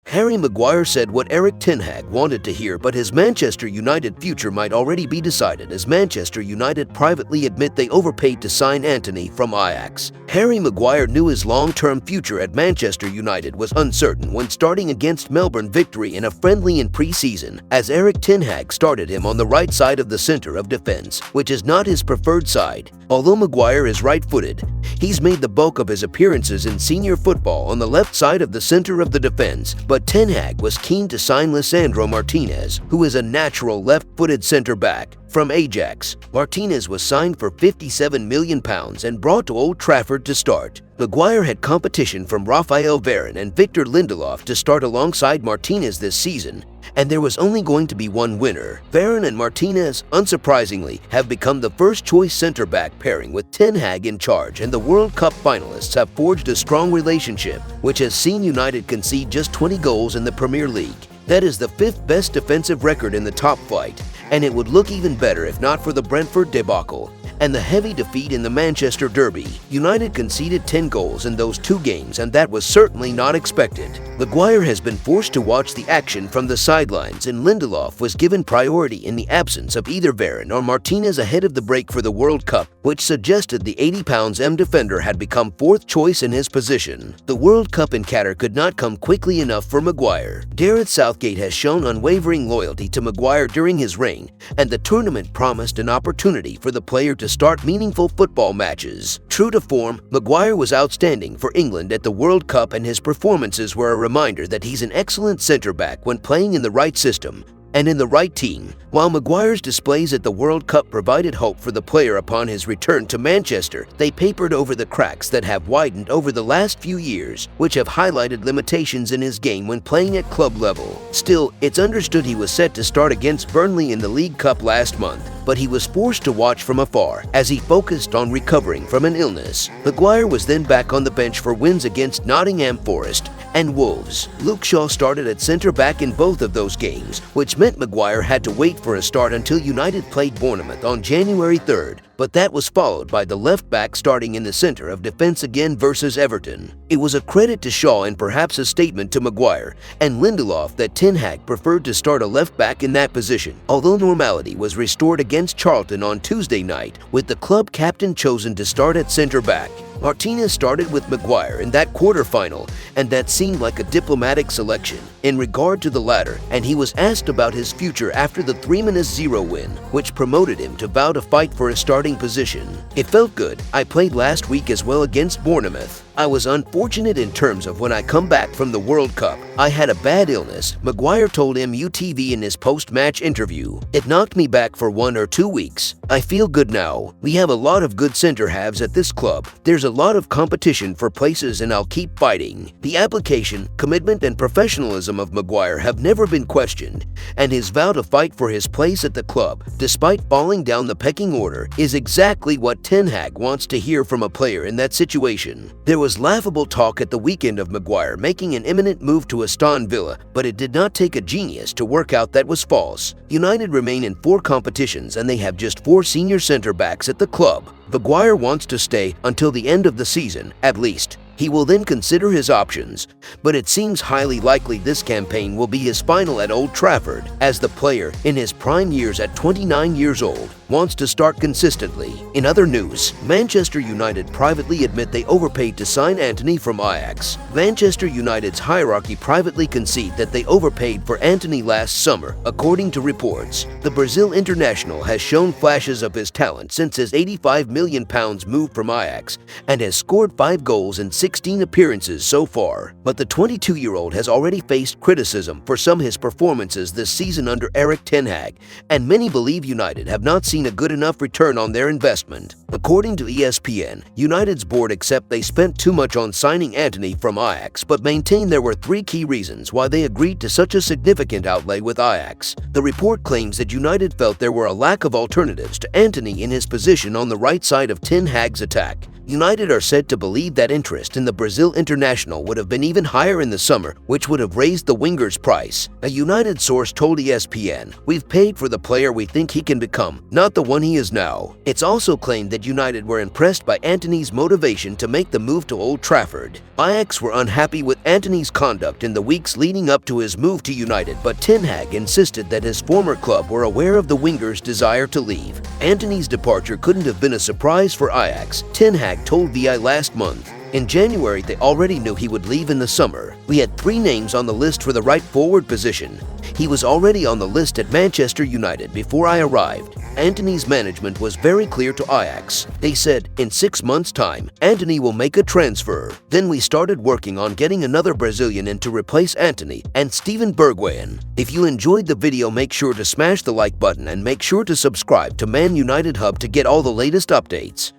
Harry Maguire said what Erik Ten Hag wanted to hear, but his Manchester United future might already be decided as Manchester United privately admit they overpaid to sign Antony from Ayax. Harry Maguire knew his long-term future at Manchester United was uncertain when starting against Melbourne Victory in a friendly in pre-season, as Erik Ten Hag started him on the right side of the center of defense, which is not his preferred side. Although Maguire is right-footed, he's made the bulk of his appearances in senior football on the left side of the center of the defense, but Ten Hag was keen to sign Lisandro Martinez, who is a natural left-footed center-back. From Ayax, Martinez was signed for £57 million and brought to Old Trafford to start. Maguire had competition from Raphael Varane and Victor Lindelof to start alongside Martinez this season, and there was only going to be one winner. Varane and Martinez, unsurprisingly, have become the first-choice center-back pairing with Ten Hag in charge, and the World Cup finalists have forged a strong relationship, which has seen United concede just 20 goals in the Premier League. That is the fifth best defensive record in the top flight, and it would look even better if not for the Brentford debacle and the heavy defeat in the Manchester Derby. United conceded 10 goals in those two games, and that was certainly not expected. Maguire has been forced to watch the action from the sidelines, and Lindelof was given priority in the absence of either Varane or Martinez ahead of the break for the World Cup, which suggested the £80 defender had become fourth choice in his position. The World Cup in Qatar could not come quickly enough for Maguire. Gareth Southgate has shown unwavering loyalty to Maguire during his reign, and the tournament promised an opportunity for the player to start meaningful football matches. True to form, Maguire was outstanding for England at the World Cup, and his performances were a reminder that he's an excellent centre-back when playing in the right system and in the right team. While Maguire's displays at the World Cup provided hope for the player upon his return to Manchester, they papered over the cracks that have widened over the last few years, which have highlighted limitations in his game when playing at club level. Still, it's understood he was set to start against Burnley in the League Cup last month, but he was forced to watch from afar as he focused on recovering from an illness. Maguire was then back on the bench for wins against Nottingham Forest and Wolves. Luke Shaw started at centre-back in both of those games, which meant Maguire had to wait for a start until United played Bournemouth on January 3rd. But that was followed by the left back starting in the center of defense again versus Everton. It was a credit to Shaw and perhaps a statement to Maguire and Lindelof that Ten Hag preferred to start a left back in that position, although normality was restored against Charlton on Tuesday night, with the club captain chosen to start at center back. Martinez started with Maguire in that quarterfinal, and that seemed like a diplomatic selection in regard to the latter, and he was asked about his future after the 3-0 win, which promoted him to vow to fight for a starting position. It felt good. I played last week as well against Bournemouth. I was unfortunate in terms of when I come back from the World Cup. I had a bad illness, Maguire told MUTV in his post-match interview. It knocked me back for 1 or 2 weeks. I feel good now. We have a lot of good center-halves at this club. There's a lot of competition for places, and I'll keep fighting. The application, commitment, and professionalism of Maguire have never been questioned, and his vow to fight for his place at the club, despite falling down the pecking order, is exactly what Ten Hag wants to hear from a player in that situation. There was laughable talk at the weekend of Maguire making an imminent move to Aston Villa, but it did not take a genius to work out that was false. United remain in 4 competitions, and they have just 4 senior centre-backs at the club. Maguire wants to stay until the end of the season, at least. He will then consider his options, but it seems highly likely this campaign will be his final at Old Trafford, as the player, in his prime years at 29 years old, wants to start consistently. In other news, Manchester United privately admit they overpaid to sign Antony from Ayax. Manchester United's hierarchy privately concede that they overpaid for Antony last summer, according to reports. The Brazil international has shown flashes of his talent since his £85 million move from Ayax, and has scored 5 goals in 16 appearances so far. But the 22-year-old has already faced criticism for some of his performances this season under Erik Ten Hag, and many believe United have not seen a good enough return on their investment. According to ESPN, United's board accept they spent too much on signing Antony from Ayax, but maintain there were 3 key reasons why they agreed to such a significant outlay with Ayax. The report claims that United felt there were a lack of alternatives to Antony in his position on the right side of Ten Hag's attack. United are said to believe that interest in the Brazil international would have been even higher in the summer, which would have raised the winger's price. A United source told ESPN, "We've paid for the player we think he can become, not the one he is now." It's also claimed that United were impressed by Antony's motivation to make the move to Old Trafford. Ayax were unhappy with Antony's conduct in the weeks leading up to his move to United, but Ten Hag insisted that his former club were aware of the winger's desire to leave. Antony's departure couldn't have been a surprise for Ayax, Ten Hag told VI last month. In January, they already knew he would leave in the summer. "We had 3 names on the list for the right forward position. He was already on the list at Manchester United before I arrived." Antony's management was very clear to Ayax. They said, "In 6 months' time, Antony will make a transfer." Then we started working on getting another Brazilian in to replace Antony and Steven Bergwijn. If you enjoyed the video, make sure to smash the like button and make sure to subscribe to Man United Hub to get all the latest updates.